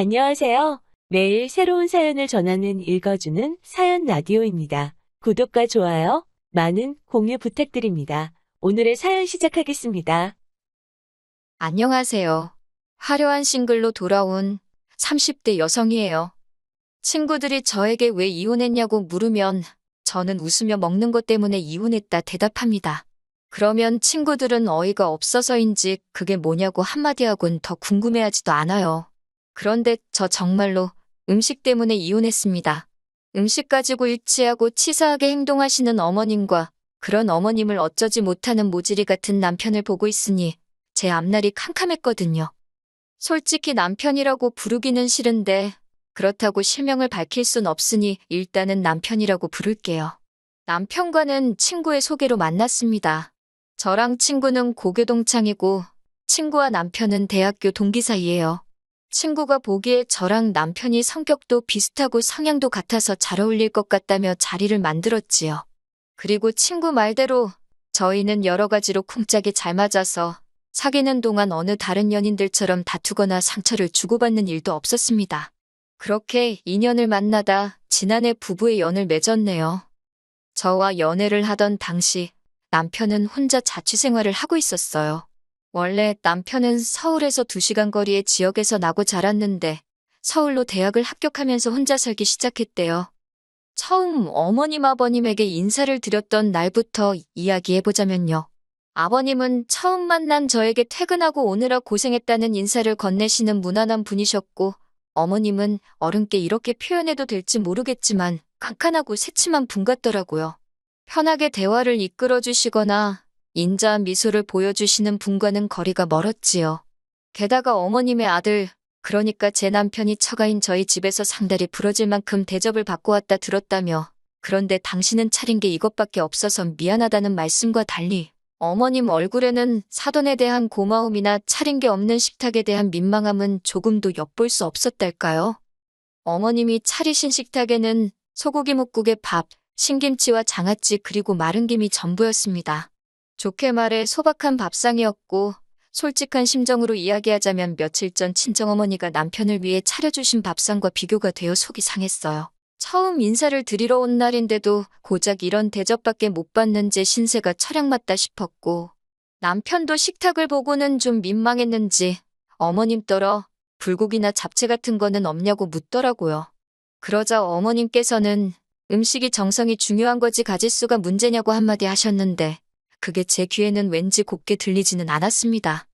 안녕하세요. 매일 새로운 사연을 전하는 읽어주는 사연 라디오입니다. 구독과 좋아요, 많은 공유 부탁드립니다. 오늘의 사연 시작하겠습니다. 안녕하세요. 화려한 싱글로 돌아온 30대 여성이에요. 친구들이 저에게 왜 이혼했냐고 물으면 저는 웃으며 먹는 것 때문에 이혼했다 대답합니다. 그러면 친구들은 어이가 없어서인지 그게 뭐냐고 한마디 하곤 더 궁금해하지도 않아요. 그런데 저 정말로 음식 때문에 이혼했습니다. 음식 가지고 일치하고 치사하게 행동하시는 어머님과 그런 어머님을 어쩌지 못하는 모질이 같은 남편을 보고 있으니 제 앞날이 캄캄했거든요. 솔직히 남편이라고 부르기는 싫은데 그렇다고 실명을 밝힐 순 없으니 일단은 남편이라고 부를게요. 남편과는 친구의 소개로 만났습니다. 저랑 친구는 고교 동창이고 친구와 남편은 대학교 동기 사이예요. 친구가 보기에 저랑 남편이 성격도 비슷하고 성향도 같아서 잘 어울릴 것 같다며 자리를 만들었지요. 그리고 친구 말대로 저희는 여러 가지로 쿵짝이 잘 맞아서 사귀는 동안 어느 다른 연인들처럼 다투거나 상처를 주고받는 일도 없었습니다. 그렇게 인연을 만나다 지난해 부부의 연을 맺었네요. 저와 연애를 하던 당시 남편은 혼자 자취생활을 하고 있었어요. 원래 남편은 서울에서 2시간 거리의 지역에서 나고 자랐는데 서울로 대학을 합격하면서 혼자 살기 시작했대요. 처음 어머님 아버님에게 인사를 드렸던 날부터 이야기해보자면요. 아버님은 처음 만난 저에게 퇴근하고 오느라 고생했다는 인사를 건네시는 무난한 분이셨고 어머님은 어른께 이렇게 표현해도 될지 모르겠지만 깐깐하고 새침한 분 같더라고요. 편하게 대화를 이끌어주시거나 인자한 미소를 보여주시는 분과는 거리가 멀었지요. 게다가 어머님의 아들, 그러니까 제 남편이 처가인 저희 집에서 상다리 부러질 만큼 대접을 받고 왔다 들었다며 그런데 당신은 차린 게 이것밖에 없어서 미안하다는 말씀과 달리 어머님 얼굴에는 사돈에 대한 고마움이나 차린 게 없는 식탁에 대한 민망함은 조금도 엿볼 수 없었달까요? 어머님이 차리신 식탁에는 소고기 묵국에 밥, 신김치와 장아찌 그리고 마른 김이 전부였습니다. 좋게 말해 소박한 밥상이었고 솔직한 심정으로 이야기하자면 며칠 전 친정어머니가 남편을 위해 차려주신 밥상과 비교가 되어 속이 상했어요. 처음 인사를 드리러 온 날인데도 고작 이런 대접밖에 못 받는 제 신세가 철학 맞다 싶었고 남편도 식탁을 보고는 좀 민망했는지 어머님더러 불고기나 잡채 같은 거는 없냐고 묻더라고요. 그러자 어머님께서는 음식이 정성이 중요한 거지 가짓수가 문제냐고 한마디 하셨는데 그게 제 귀에는 왠지 곱게 들리지는 않았습니다.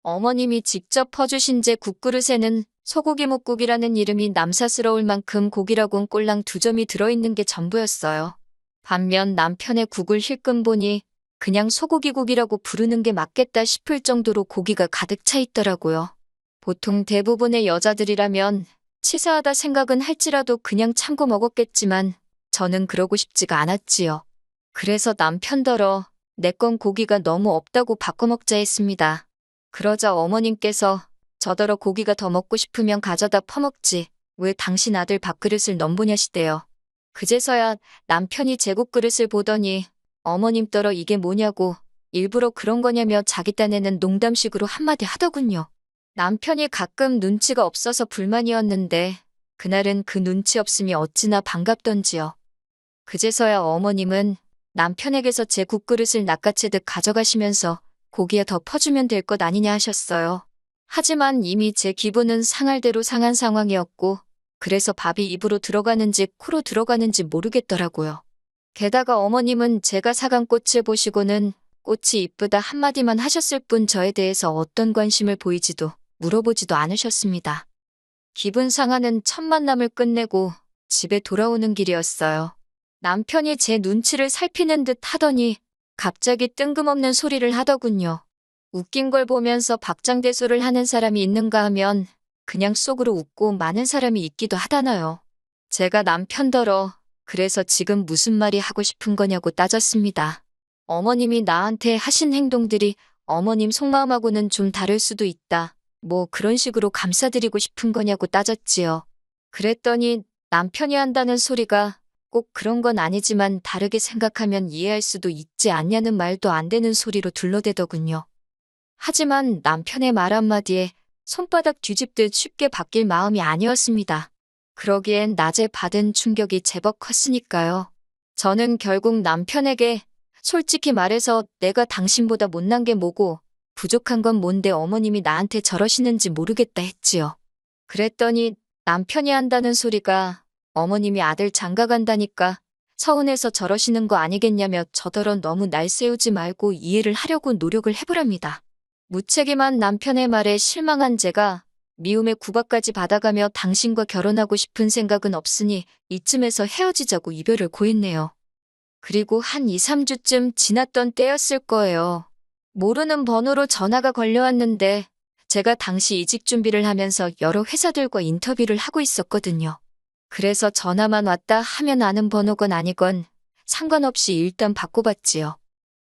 어머님이 직접 퍼주신 제 국그릇에는 소고기 묵국이라는 이름이 남사스러울 만큼 고기라곤 꼴랑 2점이 들어있는 게 전부였어요. 반면 남편의 국을 힐끔 보니 그냥 소고기국이라고 부르는 게 맞겠다 싶을 정도로 고기가 가득 차 있더라고요. 보통 대부분의 여자들이라면 치사하다 생각은 할지라도 그냥 참고 먹었겠지만 저는 그러고 싶지가 않았지요. 그래서 남편더러 내 건 고기가 너무 없다고 바꿔 먹자 했습니다. 그러자 어머님께서 저더러 고기가 더 먹고 싶으면 가져다 퍼먹지. 왜 당신 아들 밥그릇을 넘보냐시대요. 그제서야 남편이 제 국그릇을 보더니 어머님더러 이게 뭐냐고 일부러 그런 거냐며 자기 딴에는 농담식으로 한마디 하더군요. 남편이 가끔 눈치가 없어서 불만이었는데 그날은 그 눈치 없음이 어찌나 반갑던지요. 그제서야 어머님은 남편에게서 제 국그릇을 낚아채듯 가져가시면서 고기에 더 퍼주면 될 것 아니냐 하셨어요. 하지만 이미 제 기분은 상할 대로 상한 상황이었고 그래서 밥이 입으로 들어가는지 코로 들어가는지 모르겠더라고요. 게다가 어머님은 제가 사간 꽃을 보시고는 꽃이 이쁘다 한마디만 하셨을 뿐 저에 대해서 어떤 관심을 보이지도 물어보지도 않으셨습니다. 기분 상하는 첫 만남을 끝내고 집에 돌아오는 길이었어요. 남편이 제 눈치를 살피는 듯 하더니 갑자기 뜬금없는 소리를 하더군요. 웃긴 걸 보면서 박장대소를 하는 사람이 있는가 하면 그냥 속으로 웃고 마는 사람이 있기도 하다나요. 제가 남편더러 그래서 지금 무슨 말이 하고 싶은 거냐고 따졌습니다. 어머님이 나한테 하신 행동들이 어머님 속마음하고는 좀 다를 수도 있다. 뭐 그런 식으로 감싸드리고 싶은 거냐고 따졌지요. 그랬더니 남편이 한다는 소리가 꼭 그런 건 아니지만 다르게 생각하면 이해할 수도 있지 않냐는 말도 안 되는 소리로 둘러대더군요. 하지만 남편의 말 한마디에 손바닥 뒤집듯 쉽게 바뀔 마음이 아니었습니다. 그러기엔 낮에 받은 충격이 제법 컸으니까요. 저는 결국 남편에게 솔직히 말해서 내가 당신보다 못난 게 뭐고 부족한 건 뭔데 어머님이 나한테 저러시는지 모르겠다 했지요. 그랬더니 남편이 한다는 소리가 어머님이 아들 장가 간다니까 서운해서 저러시는 거 아니겠냐며 저더러 너무 날 세우지 말고 이해를 하려고 노력을 해보랍니다. 무책임한 남편의 말에 실망한 제가 미움의 구박까지 받아가며 당신과 결혼하고 싶은 생각은 없으니 이쯤에서 헤어지자고 이별을 고했네요. 그리고 한 2, 3주쯤 지났던 때였을 거예요. 모르는 번호로 전화가 걸려왔는데 제가 당시 이직 준비를 하면서 여러 회사들과 인터뷰를 하고 있었거든요. 그래서 전화만 왔다 하면 아는 번호건 아니건 상관없이 일단 받고받지요.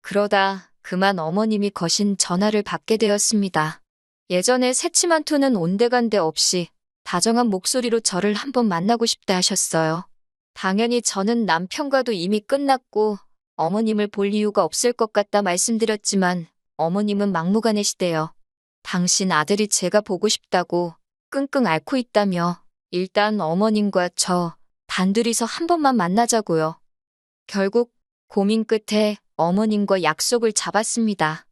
그러다 그만 어머님이 거신 전화를 받게 되었습니다. 예전에 새침한 톤은 온데간데 없이 다정한 목소리로 저를 한번 만나고 싶다 하셨어요. 당연히 저는 남편과도 이미 끝났고 어머님을 볼 이유가 없을 것 같다 말씀드렸지만 어머님은 막무가내시대요. 당신 아들이 제가 보고 싶다고 끙끙 앓고 있다며 일단 어머님과 저 단둘이서 한 번만 만나자고요. 결국 고민 끝에 어머님과 약속을 잡았습니다.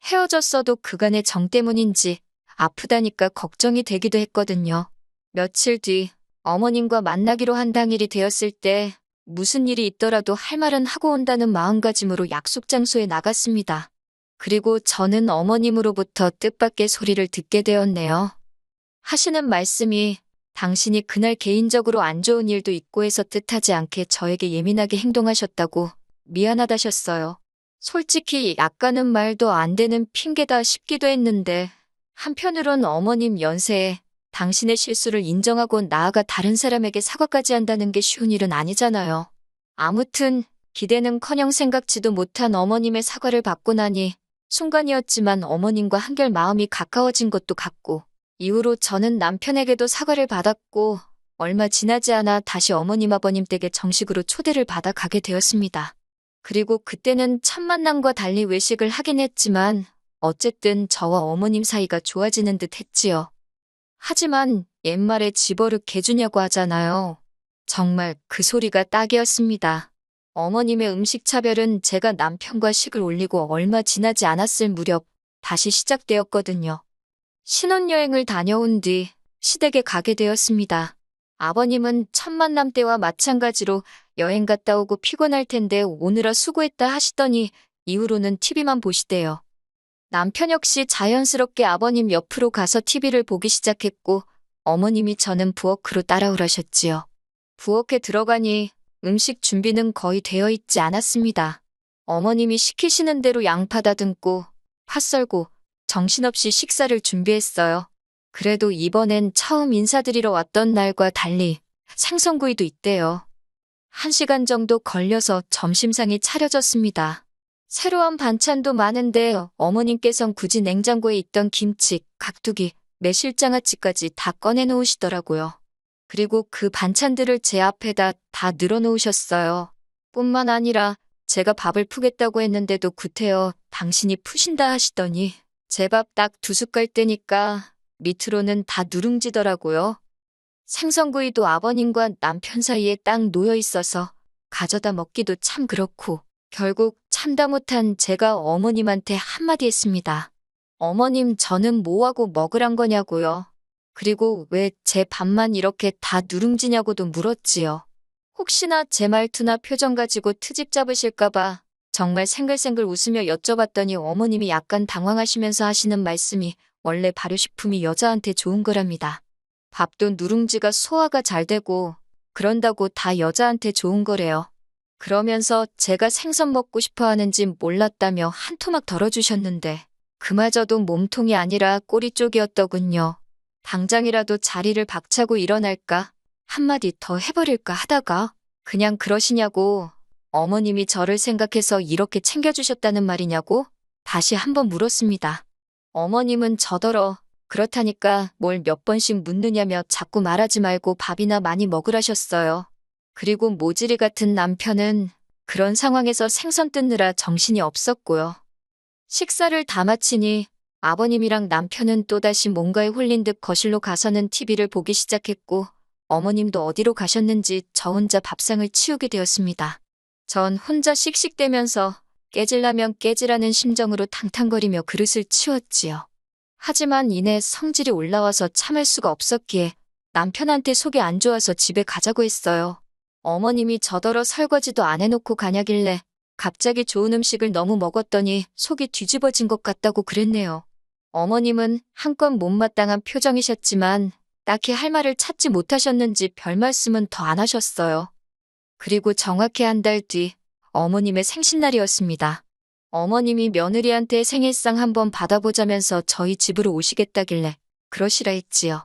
헤어졌어도 그간의 정 때문인지 아프다니까 걱정이 되기도 했거든요. 며칠 뒤 어머님과 만나기로 한 당일이 되었을 때 무슨 일이 있더라도 할 말은 하고 온다는 마음가짐으로 약속 장소에 나갔습니다. 그리고 저는 어머님으로부터 뜻밖의 소리를 듣게 되었네요. 하시는 말씀이 당신이 그날 개인적으로 안 좋은 일도 있고 해서 뜻하지 않게 저에게 예민하게 행동하셨다고 미안하다셨어요. 솔직히 약간은 말도 안 되는 핑계다 싶기도 했는데 한편으론 어머님 연세에 당신의 실수를 인정하고 나아가 다른 사람에게 사과까지 한다는 게 쉬운 일은 아니잖아요. 아무튼 기대는커녕 생각지도 못한 어머님의 사과를 받고 나니 순간이었지만 어머님과 한결 마음이 가까워진 것도 같고 이후로 저는 남편에게도 사과를 받았고 얼마 지나지 않아 다시 어머님 아버님 댁에 정식으로 초대를 받아 가게 되었습니다. 그리고 그때는 첫 만남과 달리 외식을 하긴 했지만 어쨌든 저와 어머님 사이가 좋아지는 듯 했지요. 하지만 옛말에 집어릇 개주냐고 하잖아요. 정말 그 소리가 딱이었습니다. 어머님의 음식 차별은 제가 남편과 식을 올리고 얼마 지나지 않았을 무렵 다시 시작되었거든요. 신혼여행을 다녀온 뒤 시댁에 가게 되었습니다. 아버님은 첫 만남 때와 마찬가지로 여행 갔다 오고 피곤할 텐데 오느라 수고했다 하시더니 이후로는 TV만 보시대요. 남편 역시 자연스럽게 아버님 옆으로 가서 TV를 보기 시작했고 어머님이 저는 부엌으로 따라오라셨지요. 부엌에 들어가니 음식 준비는 거의 되어 있지 않았습니다. 어머님이 시키시는 대로 양파 다듬고 파 썰고 정신없이 식사를 준비했어요. 그래도 이번엔 처음 인사드리러 왔던 날과 달리 생선구이도 있대요. 1시간 정도 걸려서 점심상이 차려졌습니다. 새로운 반찬도 많은데 어머님께선 굳이 냉장고에 있던 김치, 깍두기, 매실장아찌까지 다 꺼내놓으시더라고요. 그리고 그 반찬들을 제 앞에다 다 늘어놓으셨어요. 뿐만 아니라 제가 밥을 푸겠다고 했는데도 구태여 당신이 푸신다 하시더니 제 밥 딱 2숟갈 뜨니까 밑으로는 다 누룽지더라고요. 생선구이도 아버님과 남편 사이에 딱 놓여 있어서 가져다 먹기도 참 그렇고 결국 참다 못한 제가 어머님한테 한마디 했습니다. 어머님 저는 뭐하고 먹으란 거냐고요. 그리고 왜 제 밥만 이렇게 다 누룽지냐고도 물었지요. 혹시나 제 말투나 표정 가지고 트집 잡으실까봐 정말 생글생글 웃으며 여쭤봤더니 어머님이 약간 당황하시면서 하시는 말씀이 원래 발효식품이 여자한테 좋은 거랍니다. 밥도 누룽지가 소화가 잘 되고 그런다고 다 여자한테 좋은 거래요. 그러면서 제가 생선 먹고 싶어 하는지 몰랐다며 한 토막 덜어주셨는데 그마저도 몸통이 아니라 꼬리 쪽이었더군요. 당장이라도 자리를 박차고 일어날까 한마디 더 해버릴까 하다가 그냥 그러시냐고 어머님이 저를 생각해서 이렇게 챙겨주셨다는 말이냐고 다시 한번 물었습니다. 어머님은 저더러 그렇다니까 뭘 몇 번씩 묻느냐며 자꾸 말하지 말고 밥이나 많이 먹으라셨어요. 그리고 모질이 같은 남편은 그런 상황에서 생선 뜯느라 정신이 없었고요. 식사를 다 마치니 아버님이랑 남편은 또다시 뭔가에 홀린 듯 거실로 가서는 TV를 보기 시작했고 어머님도 어디로 가셨는지 저 혼자 밥상을 치우게 되었습니다. 전 혼자 씩씩대면서 깨질라면 깨지라는 심정으로 탕탕거리며 그릇을 치웠지요. 하지만 이내 성질이 올라와서 참을 수가 없었기에 남편한테 속이 안 좋아서 집에 가자고 했어요. 어머님이 저더러 설거지도 안 해놓고 가냐길래 갑자기 좋은 음식을 너무 먹었더니 속이 뒤집어진 것 같다고 그랬네요. 어머님은 한껏 못마땅한 표정이셨지만 딱히 할 말을 찾지 못하셨는지 별 말씀은 더 안 하셨어요. 그리고 정확히 한 달 뒤 어머님의 생신날이었습니다. 어머님이 며느리한테 생일상 한번 받아보자면서 저희 집으로 오시겠다길래 그러시라 했지요.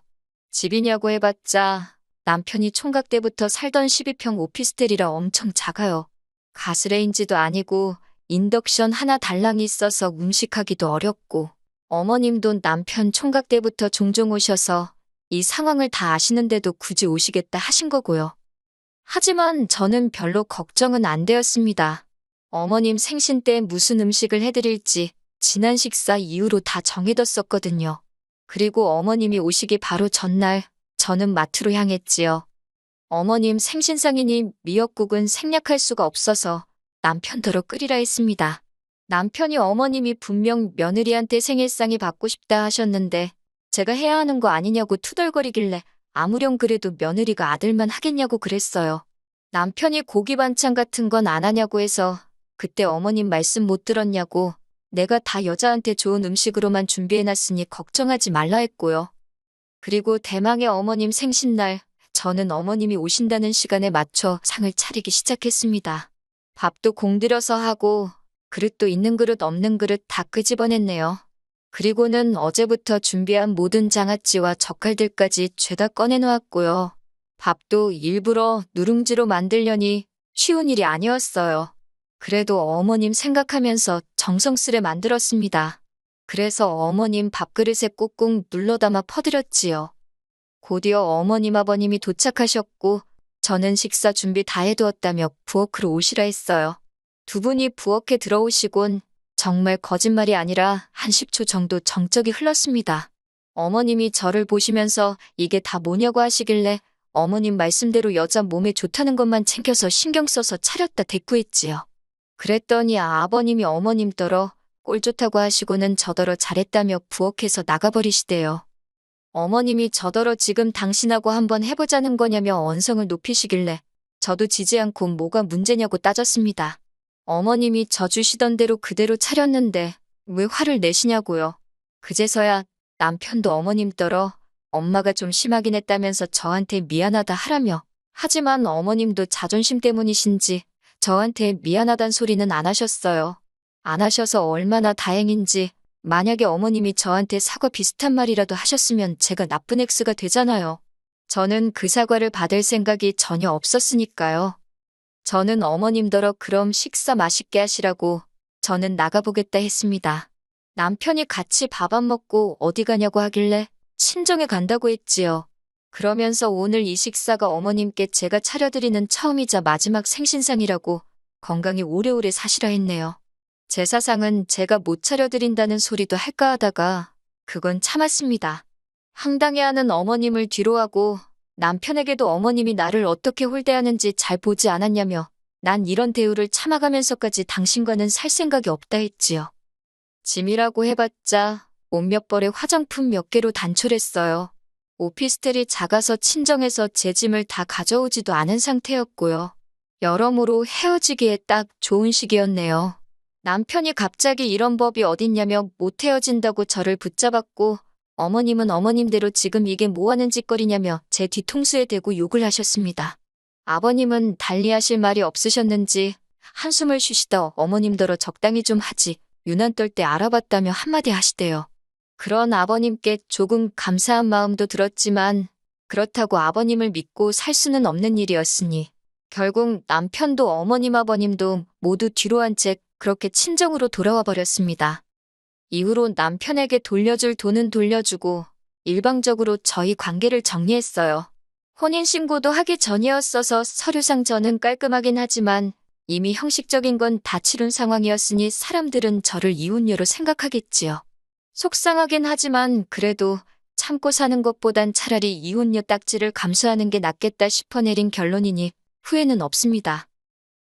집이냐고 해봤자 남편이 총각 때부터 살던 12평 오피스텔이라 엄청 작아요. 가스레인지도 아니고 인덕션 하나 달랑이 있어서 음식하기도 어렵고 어머님도 남편 총각 때부터 종종 오셔서 이 상황을 다 아시는데도 굳이 오시겠다 하신 거고요. 하지만 저는 별로 걱정은 안 되었습니다. 어머님 생신 때 무슨 음식을 해드릴지 지난 식사 이후로 다 정해뒀었거든요. 그리고 어머님이 오시기 바로 전날 저는 마트로 향했지요. 어머님 생신상이니 미역국은 생략할 수가 없어서 남편더러 끓이라 했습니다. 남편이 어머님이 분명 며느리한테 생일상이 받고 싶다 하셨는데 제가 해야 하는 거 아니냐고 투덜거리길래 아무렴 그래도 며느리가 아들만 하겠냐고 그랬어요. 남편이 고기 반찬 같은 건 안 하냐고 해서 그때 어머님 말씀 못 들었냐고 내가 다 여자한테 좋은 음식으로만 준비해놨으니 걱정하지 말라 했고요. 그리고 대망의 어머님 생신날 저는 어머님이 오신다는 시간에 맞춰 상을 차리기 시작했습니다. 밥도 공들여서 하고 그릇도 있는 그릇 없는 그릇 다 끄집어냈네요. 그리고는 어제부터 준비한 모든 장아찌와 젓갈들까지 죄다 꺼내놓았고요. 밥도 일부러 누룽지로 만들려니 쉬운 일이 아니었어요. 그래도 어머님 생각하면서 정성스레 만들었습니다. 그래서 어머님 밥그릇에 꾹꾹 눌러 담아 퍼드렸지요. 곧이어 어머님 아버님이 도착하셨고 저는 식사 준비 다 해두었다며 부엌으로 오시라 했어요. 두 분이 부엌에 들어오시곤 정말 거짓말이 아니라 한 10초 정도 정적이 흘렀습니다. 어머님이 저를 보시면서 이게 다 뭐냐고 하시길래 어머님 말씀대로 여자 몸에 좋다는 것만 챙겨서 신경 써서 차렸다 대꾸했지요. 그랬더니 아버님이 어머님더러 꼴 좋다고 하시고는 저더러 잘했다며 부엌에서 나가버리시대요. 어머님이 저더러 지금 당신하고 한번 해보자는 거냐며 언성을 높이시길래 저도 지지 않고 뭐가 문제냐고 따졌습니다. 어머님이 저 주시던 대로 그대로 차렸는데 왜 화를 내시냐고요. 그제서야 남편도 어머님더러 엄마가 좀 심하긴 했다면서 저한테 미안하다 하라며 하지만 어머님도 자존심 때문이신지 저한테 미안하단 소리는 안 하셨어요. 안 하셔서 얼마나 다행인지 만약에 어머님이 저한테 사과 비슷한 말이라도 하셨으면 제가 나쁜 X가 되잖아요. 저는 그 사과를 받을 생각이 전혀 없었으니까요. 저는 어머님더러 그럼 식사 맛있게 하시라고 저는 나가보겠다 했습니다. 남편이 같이 밥 안 먹고 어디 가냐고 하길래 친정에 간다고 했지요. 그러면서 오늘 이 식사가 어머님께 제가 차려드리는 처음이자 마지막 생신상이라고 건강히 오래오래 사시라 했네요. 제사상은 제가 못 차려드린다는 소리도 할까 하다가 그건 참았습니다. 황당해하는 어머님을 뒤로하고 남편에게도 어머님이 나를 어떻게 홀대하는지 잘 보지 않았냐며 난 이런 대우를 참아가면서까지 당신과는 살 생각이 없다 했지요. 짐이라고 해봤자 옷 몇 벌에 화장품 몇 개로 단촐했어요. 오피스텔이 작아서 친정에서 제 짐을 다 가져오지도 않은 상태였고요. 여러모로 헤어지기에 딱 좋은 시기였네요. 남편이 갑자기 이런 법이 어딨냐며 못 헤어진다고 저를 붙잡았고 어머님은 어머님대로 지금 이게 뭐하는 짓거리냐며 제 뒤통수에 대고 욕을 하셨습니다. 아버님은 달리하실 말이 없으셨는지 한숨을 쉬시다 어머님더러 적당히 좀 하지 유난 떨 때 알아봤다며 한마디 하시대요. 그런 아버님께 조금 감사한 마음도 들었지만 그렇다고 아버님을 믿고 살 수는 없는 일이었으니 결국 남편도 어머님 아버님도 모두 뒤로 한 채 그렇게 친정으로 돌아와 버렸습니다. 이후로 남편에게 돌려줄 돈은 돌려주고 일방적으로 저희 관계를 정리했어요. 혼인신고도 하기 전이었어서 서류상 저는 깔끔하긴 하지만 이미 형식적인 건 다 치룬 상황이었으니 사람들은 저를 이혼녀로 생각하겠지요. 속상하긴 하지만 그래도 참고 사는 것보단 차라리 이혼녀 딱지를 감수하는 게 낫겠다 싶어 내린 결론이니 후회는 없습니다.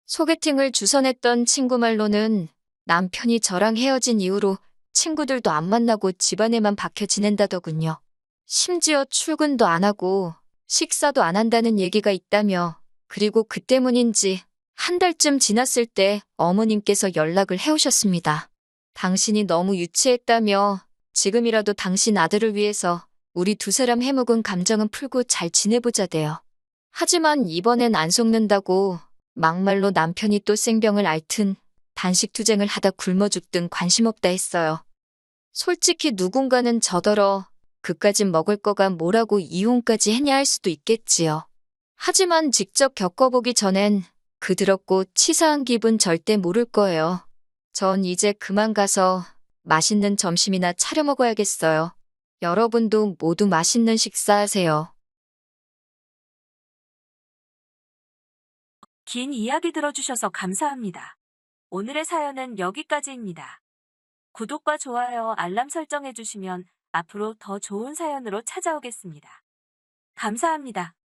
소개팅을 주선했던 친구 말로는 남편이 저랑 헤어진 이후로 친구들도 안 만나고 집안에만 박혀 지낸다더군요. 심지어 출근도 안 하고 식사도 안 한다는 얘기가 있다며, 그리고 그 때문인지 한 달쯤 지났을 때 어머님께서 연락을 해오셨습니다. 당신이 너무 유치했다며 지금이라도 당신 아들을 위해서 우리 두 사람 해묵은 감정은 풀고 잘 지내보자대요. 하지만 이번엔 안 속는다고 막말로 남편이 또 생병을 앓든 단식 투쟁을 하다 굶어 죽든 관심 없다 했어요. 솔직히 누군가는 저더러 그까진 먹을 거가 뭐라고 이혼까지 했냐 할 수도 있겠지요. 하지만 직접 겪어보기 전엔 그 더럽고 치사한 기분 절대 모를 거예요. 전 이제 그만 가서 맛있는 점심이나 차려 먹어야겠어요. 여러분도 모두 맛있는 식사하세요. 긴 이야기 들어주셔서 감사합니다. 오늘의 사연은 여기까지입니다. 구독과 좋아요, 알람 설정해주시면 앞으로 더 좋은 사연으로 찾아오겠습니다. 감사합니다.